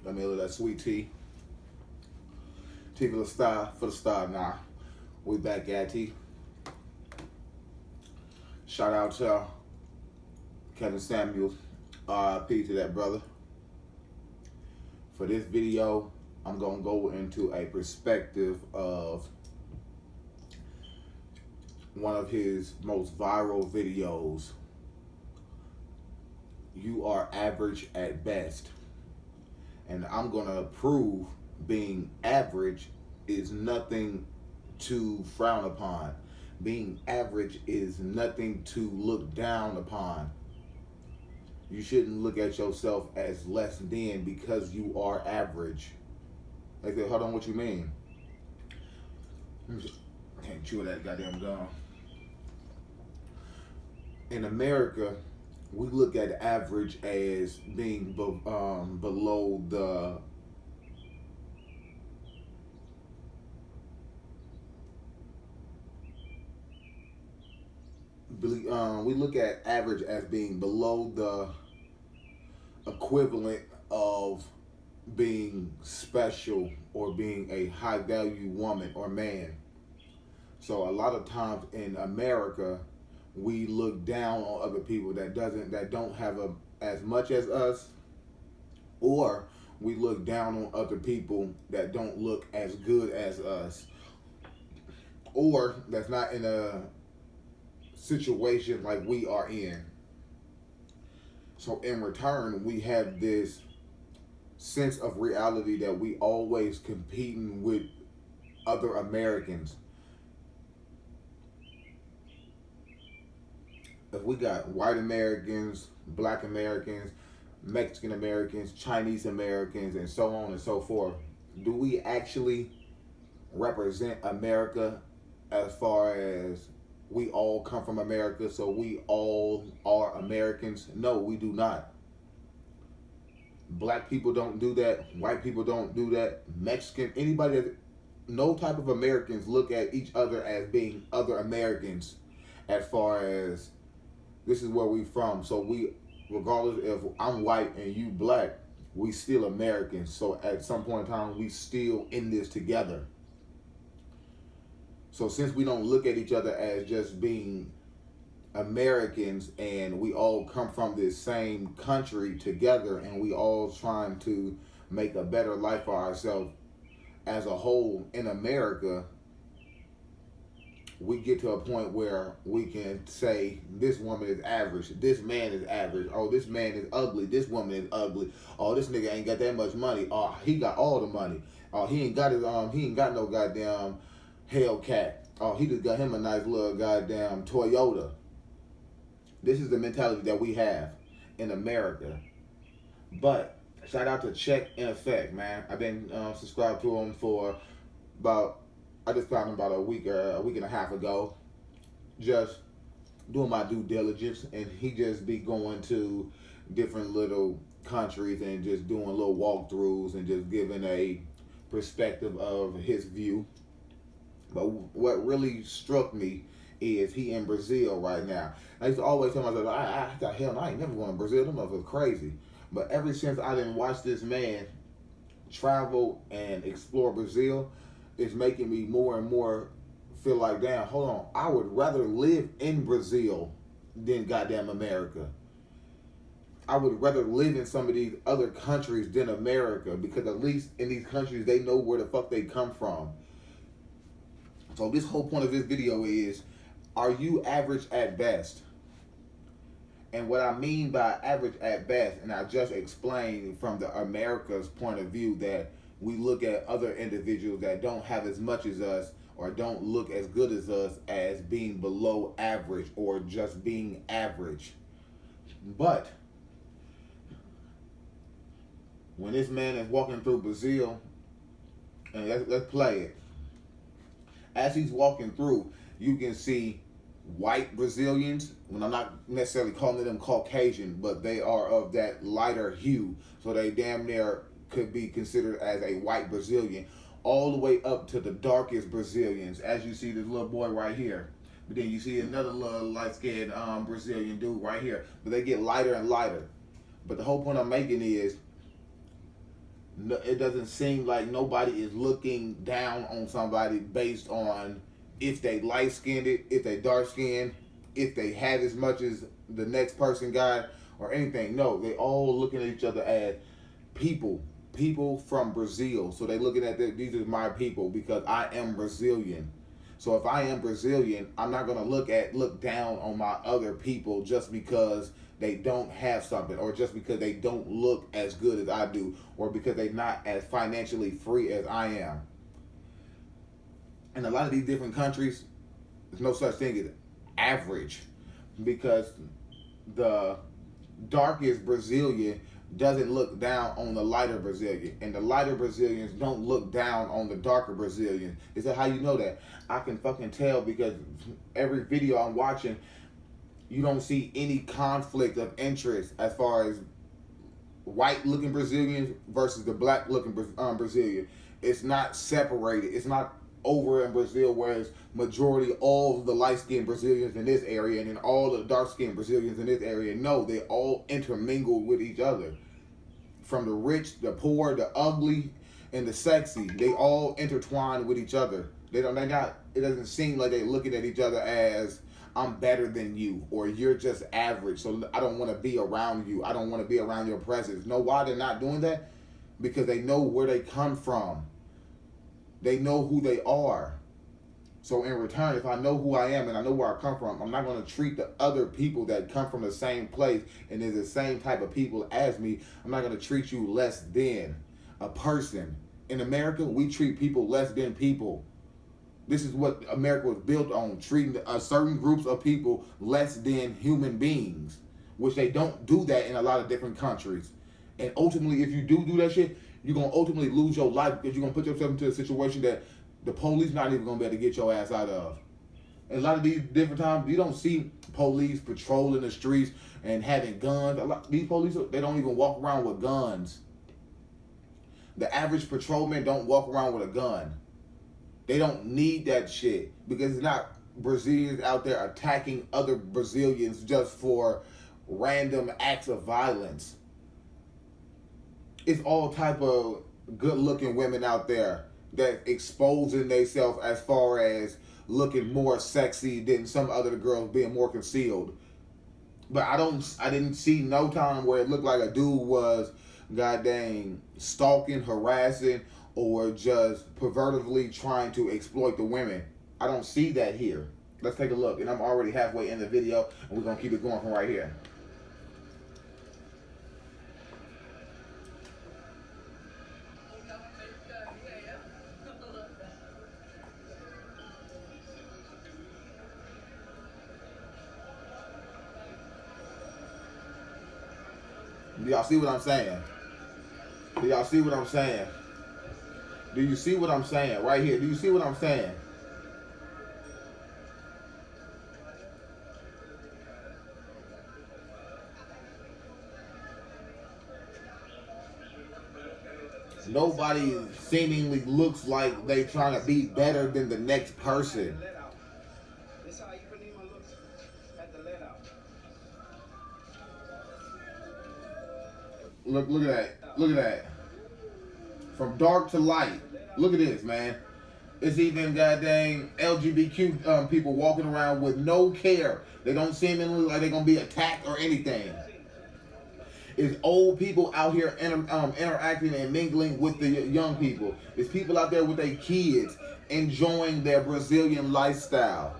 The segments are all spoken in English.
Let me look that sweet tea. Tea for the star, now. We back at T. Shout out to Kevin Samuels. RIP to that brother. For this video, I'm going to go into a perspective of one of his most viral videos. You are average at best. And I'm going to prove being average is nothing to frown upon. Being average is nothing to look down upon. You shouldn't look at yourself as less than because you are average. Like, hold on, what you mean? I can't chew that goddamn gum. In America, we look at average as being below the we look at average as being below the equivalent of being special or being a high value woman or man. So a lot of times in America, we look down on other people that don't have as much as us, or we look down on other people that don't look as good as us, or that's not in a situation like we are in. So in return, we have this sense of reality that we always competing with other Americans. If we got white Americans, black Americans, Mexican Americans, Chinese Americans, and so on and so forth, do we actually represent America as far as we all come from America, so we all are Americans? No, we do not. Black people don't do that. White people don't do that. Mexican, anybody, no type of Americans look at each other as being other Americans as far as this is where we from. So we, regardless if I'm white and you black, we still Americans. So at some point in time, we still in this together. So since we don't look at each other as just being Americans and we all come from this same country together and we all trying to make a better life for ourselves as a whole in America, we get to a point where we can say this woman is average, this man is average, oh this man is ugly, this woman is ugly, oh this nigga ain't got that much money, oh he got all the money, oh he ain't got no goddamn Hellcat, oh he just got him a nice little goddamn Toyota. This is the mentality that we have in America. But shout out to Check in Effect, man. I've been subscribed to him for I just found him about a week and a half ago. Just doing my due diligence, and he just be going to different little countries and just doing little walkthroughs and just giving a perspective of his view. But what really struck me is he in Brazil right now. I used to always tell myself, I thought, hell no, I ain't never going to Brazil. Them motherfuckers crazy. But ever since I didn't watch this man travel and explore Brazil, it's making me more and more feel like, damn, hold on, I would rather live in Brazil than goddamn America. I would rather live in some of these other countries than America, because at least in these countries, they know where the fuck they come from. So this whole point of this video is, are you average at best? And what I mean by average at best, and I just explained from the America's point of view, that we look at other individuals that don't have as much as us or don't look as good as us as being below average or just being average. But when this man is walking through Brazil, and let's play it. As he's walking through, you can see white Brazilians, when I'm not necessarily calling them Caucasian, but they are of that lighter hue, so they damn near could be considered as a white Brazilian, all the way up to the darkest Brazilians, as you see this little boy right here. But then you see another little light-skinned Brazilian dude right here. But they get lighter and lighter. But the whole point I'm making is, No, it doesn't seem like nobody is looking down on somebody based on if they light skinned, if they dark skinned, if they have as much as the next person got, or anything. No, they all looking at each other as people, people from Brazil. So they looking at these are my people because I am Brazilian. So if I am Brazilian, I'm not gonna look down on my other people just because they don't have something, or just because they don't look as good as I do, or because they're not as financially free as I am. In a lot of these different countries, there's no such thing as average, because the darkest Brazilian doesn't look down on the lighter Brazilian, and the lighter Brazilians don't look down on the darker Brazilians. Is that how you know that? I can fucking tell because every video I'm watching, you don't see any conflict of interest as far as white looking Brazilians versus the black looking Brazilian. It's not separated. It's not over in Brazil, whereas majority all of the light skinned Brazilians in this area and then all the dark skinned Brazilians in this area. No, they all intermingle with each other. From the rich, the poor, the ugly, and the sexy, they all intertwine with each other. It doesn't seem like they're looking at each other as I'm better than you, or you're just average, so I don't want to be around you. I don't want to be around your presence. Know why they're not doing that? Because they know where they come from. They know who they are. So in return, if I know who I am and I know where I come from, I'm not going to treat the other people that come from the same place and is the same type of people as me. I'm not going to treat you less than a person. In America, we treat people less than people. This is what America was built on, treating certain groups of people less than human beings, which they don't do that in a lot of different countries. And ultimately, if you do that shit, you're going to ultimately lose your life because you're going to put yourself into a situation that the police not even going to be able to get your ass out of. And a lot of these different times, you don't see police patrolling the streets and having guns. These police, they don't even walk around with guns. The average patrolman don't walk around with a gun. They don't need that shit because it's not Brazilians out there attacking other Brazilians just for random acts of violence. It's all type of good-looking women out there that exposing themselves as far as looking more sexy than some other girls being more concealed. But I didn't see no time where it looked like a dude was goddamn stalking, harassing, or just pervertively trying to exploit the women. I don't see that here. Let's take a look. And I'm already halfway in the video, and we're going to keep it going from right here. Do y'all see what I'm saying? Do y'all see what I'm saying? Do you see what I'm saying? Right here. Do you see what I'm saying? Nobody seemingly looks like they trying to be better than the next person. Look at that. Look at that. From dark to light. Look at this, man. It's even goddamn LGBTQ people walking around with no care. They don't seemingly like they're going to be attacked or anything. It's old people out here interacting and mingling with the young people. It's people out there with their kids enjoying their Brazilian lifestyle.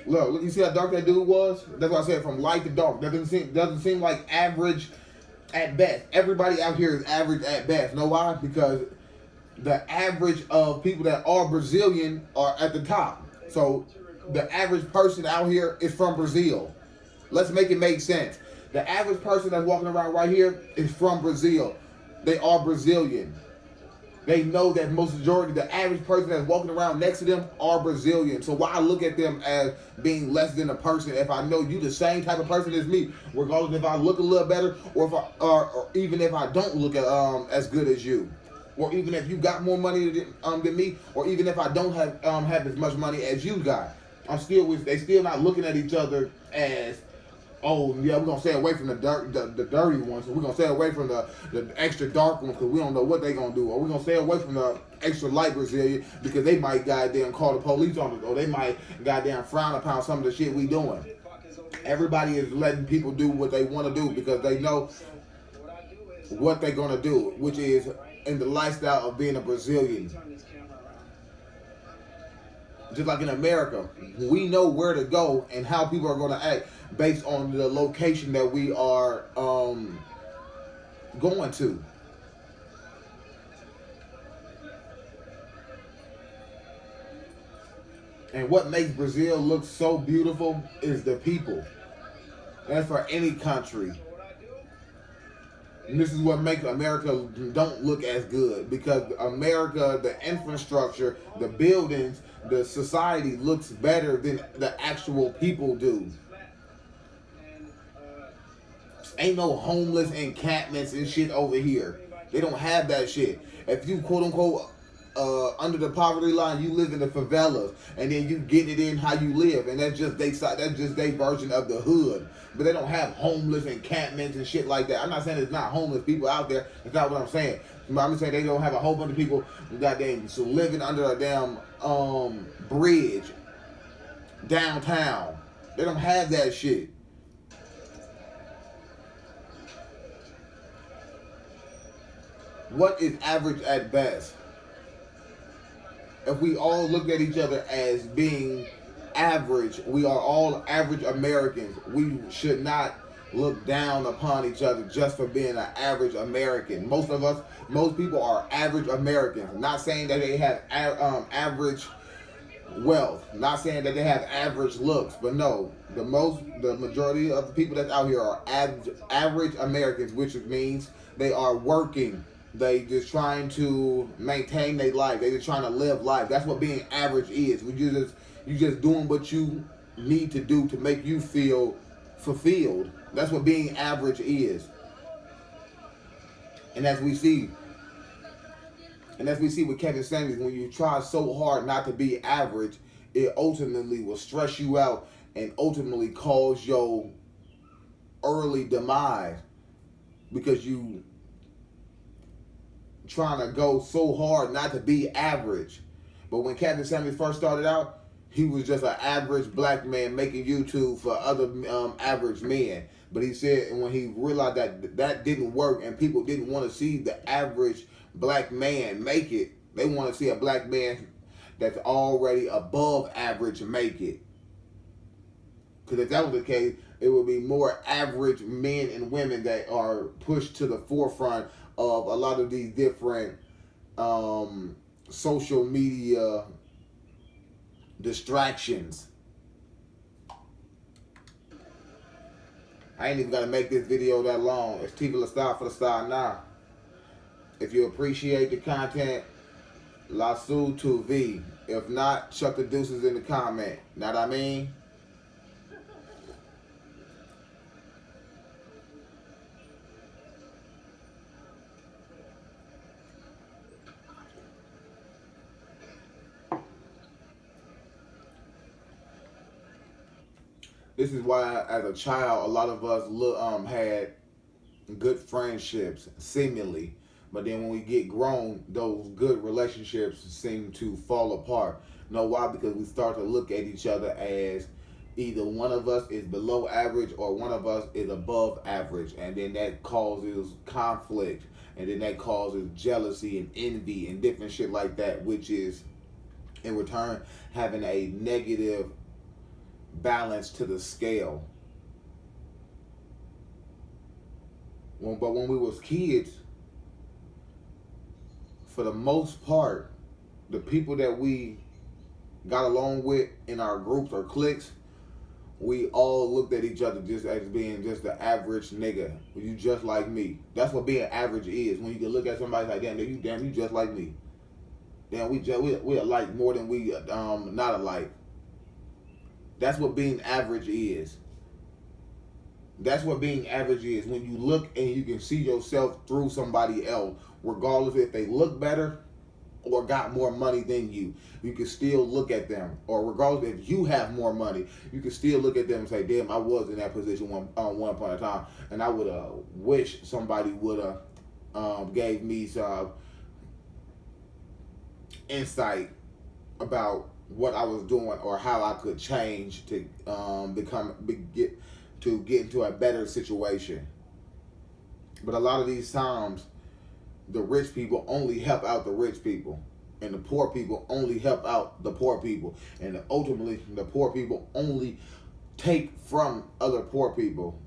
Look, you see how dark that dude was? That's why I said from light to dark. That doesn't seem like average at best. Everybody out here is average at best. Know why? Because the average of people that are Brazilian are at the top. So the average person out here is from Brazil. Let's make it make sense. The average person that's walking around right here is from Brazil. They are Brazilian. They know that most majority, the average person that's walking around next to them are Brazilian. So why look at them as being less than a person if I know you the same type of person as me, regardless if I look a little better or if or even if I don't look as good as you, or even if you got more money than me, or even if I don't have as much money as you got. They still not looking at each other as, oh yeah, we're gonna stay away from the dirty ones. So we're gonna stay away from the extra dark ones because we don't know what they gonna do. Or we're gonna stay away from the extra light Brazilian because they might goddamn call the police on us, or they might goddamn frown upon some of the shit we doing. Everybody is letting people do what they want to do because they know what they're gonna do, which is in the lifestyle of being a Brazilian. Just like in America, we know where to go and how people are going to act based on the location that we are going to. And what makes Brazil look so beautiful is the people. That's for any country. And this is what makes America don't look as good, because America, the infrastructure, the buildings, the society looks better than the actual people do. Ain't no homeless encampments and shit over here. They don't have that shit. If you quote unquote under the poverty line, you live in the favelas, and then you get it in how you live, and that's just their version of the hood. But they don't have homeless encampments and shit like that. I'm not saying there's not homeless people out there. That's not what I'm saying. I'm just saying they don't have a whole bunch of people goddamn living under a damn bridge downtown. They don't have that shit. What is average at best? If we all look at each other as being average, we are all average Americans. We should not look down upon each other just for being an average American. Most people are average Americans. Not saying that they have average wealth. Not saying that they have average looks. But no, the majority of the people that's out here are average Americans, which means they are working. They just trying to maintain their life. They just trying to live life. That's what being average is. You just doing what you need to do to make you feel fulfilled. That's what being average is. And as we see with Kevin Samuels, when you try so hard not to be average, it ultimately will stress you out and ultimately cause your early demise, because you trying to go so hard not to be average. But when Kevin Samuels first started out, he was just an average black man making YouTube for other average men. But he said, and when he realized that didn't work and people didn't want to see the average black man make it, they want to see a black man that's already above average make it. Because if that was the case, it would be more average men and women that are pushed to the forefront of a lot of these different social media distractions. I ain't even got to make this video that long. It's TV La Style for the Style now. If you appreciate the content, La Su to V. If not, chuck the deuces in the comment. Know what I mean? This is why, as a child, a lot of us had good friendships, seemingly. But then when we get grown, those good relationships seem to fall apart. You know why? Because we start to look at each other as either one of us is below average or one of us is above average. And then that causes conflict. And then that causes jealousy and envy and different shit like that, which is, in return, having a negative balance to the scale. But when we was kids, for the most part, the people that we got along with in our groups or cliques we all looked at each other just as being just the average nigga. You just like me. That's what being average is. When you can look at somebody like, damn, you just like me. Damn, we alike more than we not alike. That's what being average is. That's what being average is. When you look and you can see yourself through somebody else, regardless if they look better or got more money than you can still look at them. Or regardless if you have more money, you can still look at them and say, damn, I was in that position one point in time, and I would have wished somebody would have gave me some insight about what I was doing or how I could change to get into a better situation. But a lot of these times, the rich people only help out the rich people, and the poor people only help out the poor people, and ultimately the poor people only take from other poor people.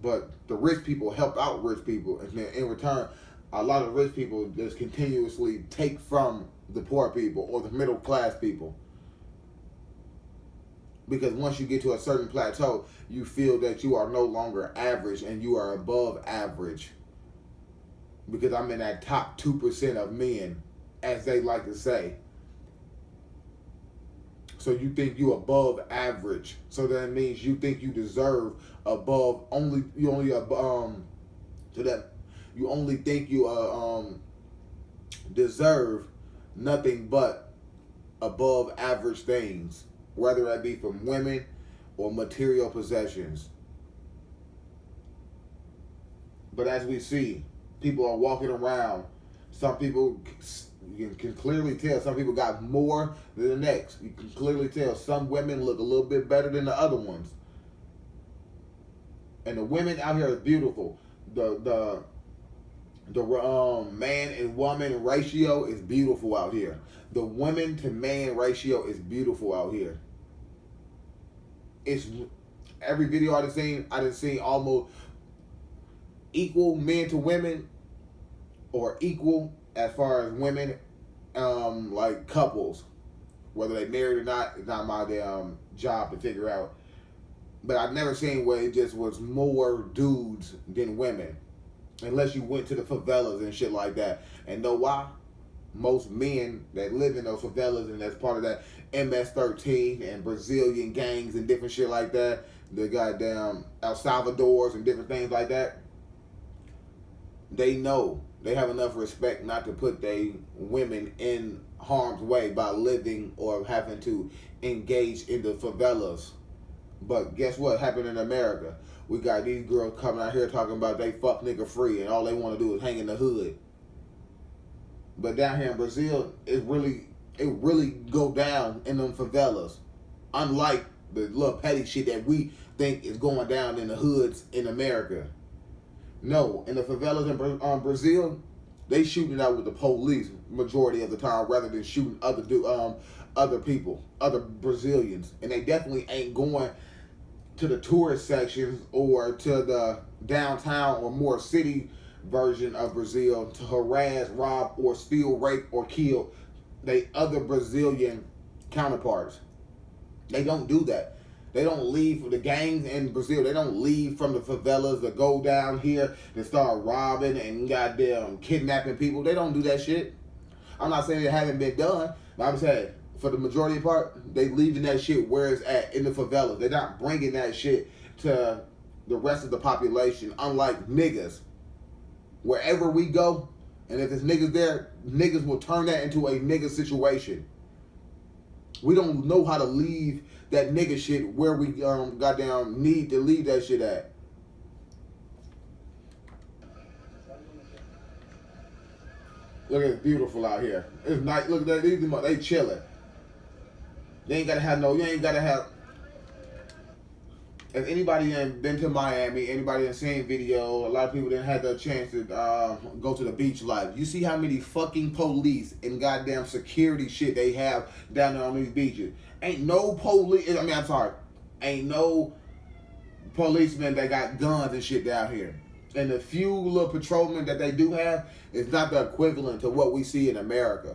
But the rich people help out rich people, and then in return, a lot of rich people just continuously take from the poor people or the middle class people. Because once you get to a certain plateau, you feel that you are no longer average and you are above average. Because I'm in that top 2% of men, as they like to say. So you think you above average. So that means you think you deserve above you only think you deserve nothing but above average things, whether that be from women or material possessions. But as we see, people are walking around. Some people, you can clearly tell, some people got more than the next. You can clearly tell some women look a little bit better than the other ones. And the women out here are beautiful. The man and woman ratio is beautiful out here. The women to man ratio is beautiful out here. It's every video I done seen almost equal men to women, or equal as far as women, like couples, whether they married or not. It's not my damn job to figure out. But I've never seen where it just was more dudes than women. Unless you went to the favelas and shit like that. And know why? Most men that live in those favelas and that's part of that MS-13 and Brazilian gangs and different shit like that, the goddamn El Salvadors and different things like that, they know they have enough respect not to put they women in harm's way by living or having to engage in the favelas. But guess what happened in America? We got these girls coming out here talking about they fuck nigga free and all they want to do is hang in the hood. But down here in Brazil, it really go down in them favelas. Unlike the little petty shit that we think is going down in the hoods in America. No, in the favelas in Brazil, they shooting it out with the police majority of the time rather than shooting other people, other Brazilians. And they definitely ain't going to the tourist sections or to the downtown or more city version of Brazil to harass, rob, or steal, rape, or kill they other Brazilian counterparts. They don't do that. They don't leave the gangs in Brazil. They don't leave from the favelas to go down here and start robbing and goddamn kidnapping people. They don't do that shit. I'm not saying it haven't been done, but I'm saying for the majority part, they leaving that shit where it's at in the favelas. They're not bringing that shit to the rest of the population, unlike niggas. Wherever we go, and if there's niggas there, niggas will turn that into a nigga situation. We don't know how to leave that nigga shit where we goddamn need to leave that shit at. Look, it's beautiful out here. It's nice. Look at that. They chilling. You ain't gotta have. If anybody ain't been to Miami, anybody ain't seen video, a lot of people didn't have the chance to go to the beach life. You see how many fucking police and goddamn security shit they have down there on these beaches. Ain't no ain't no policemen that got guns and shit down here. And the few little patrolmen that they do have is not the equivalent to what we see in America.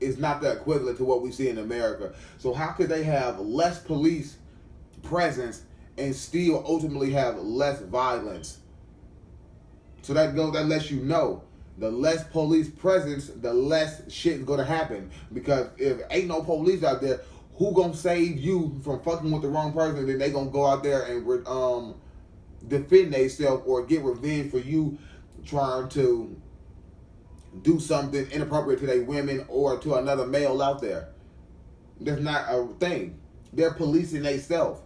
is not the equivalent to what we see in America. So how could they have less police presence and still ultimately have less violence? So that lets you know, the less police presence, the less shit's gonna happen. Because if ain't no police out there, who gonna save you from fucking with the wrong person? Then they gonna go out there and defend themselves or get revenge for you trying to do something inappropriate to their women or to another male out there. That's not a thing. They're policing themselves.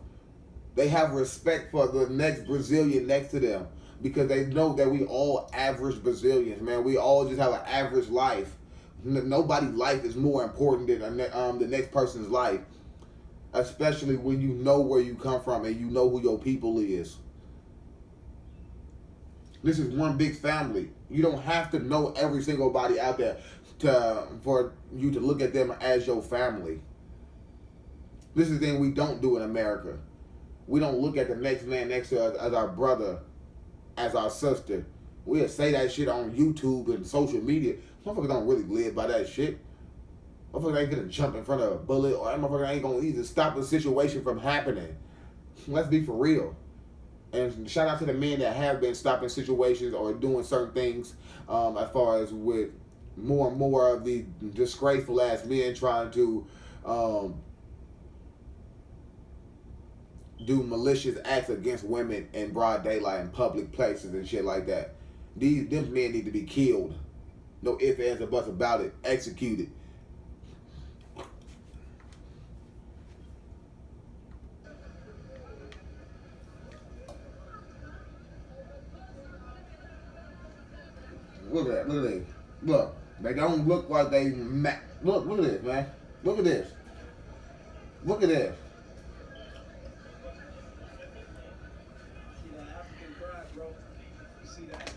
They have respect for the next Brazilian next to them because they know that we all average Brazilians, man. We all just have an average life. Nobody's life is more important than the next person's life, especially when you know where you come from and you know who your people is. This is one big family. You don't have to know every single body out there for you to look at them as your family. This is the thing we don't do in America. We don't look at the next man next to us as our brother, as our sister. We'll say that shit on YouTube and social media. Motherfuckers don't really live by that shit. Motherfuckers ain't gonna jump in front of a bullet, or that motherfucker ain't gonna even stop the situation from happening. Let's be for real. And shout out to the men that have been stopping situations or doing certain things as far as with more and more of the disgraceful ass men trying to do malicious acts against women in broad daylight in public places and shit like that. Them men need to be killed. No ifs, ands, or buts about it. Executed. Look at that. Look at this. Look. They don't look like they... Look at this, man. Look at this. Look at this. See that African pride, bro? You see that?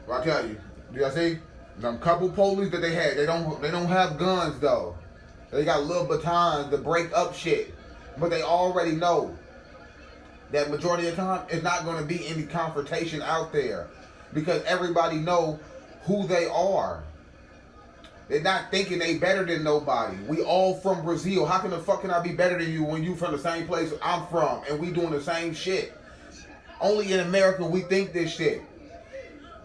Well, I tell you. Do y'all see? Them couple police that they had, they don't have guns though. They got little batons to break up shit. But they already know that majority of the time it's not going to be any confrontation out there. Because everybody know who they are. They're not thinking they better than nobody. We all from Brazil. How can the fuck can I be better than you when you from the same place I'm from and we doing the same shit? Only in America we think this shit.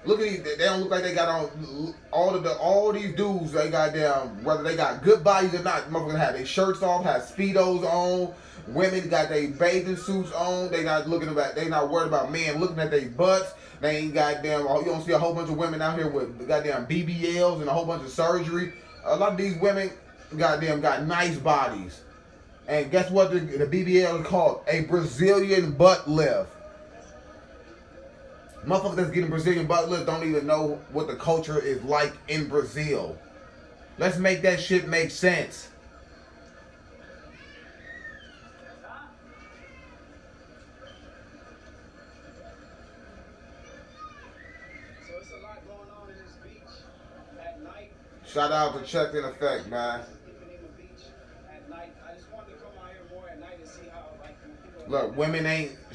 Look at these. They don't look like they got on all these dudes. They got them, whether they got good bodies or not. Motherfuckers have their shirts off, have speedos on. Women got their bathing suits on. They not looking about. They not worried about men looking at their butts. They ain't goddamn. You don't see a whole bunch of women out here with goddamn BBLs and a whole bunch of surgery. A lot of these women, goddamn, got nice bodies. And guess what? The BBL is called a Brazilian butt lift. Motherfuckers that's getting Brazilian butt lift don't even know what the culture is like in Brazil. Let's make that shit make sense. So it's a lot going on in this beach at night. Shout out to Check in Effect, man. Ipanema Beach at night. I just wanted to come out here more at night and see how, like, people. Look, women ain't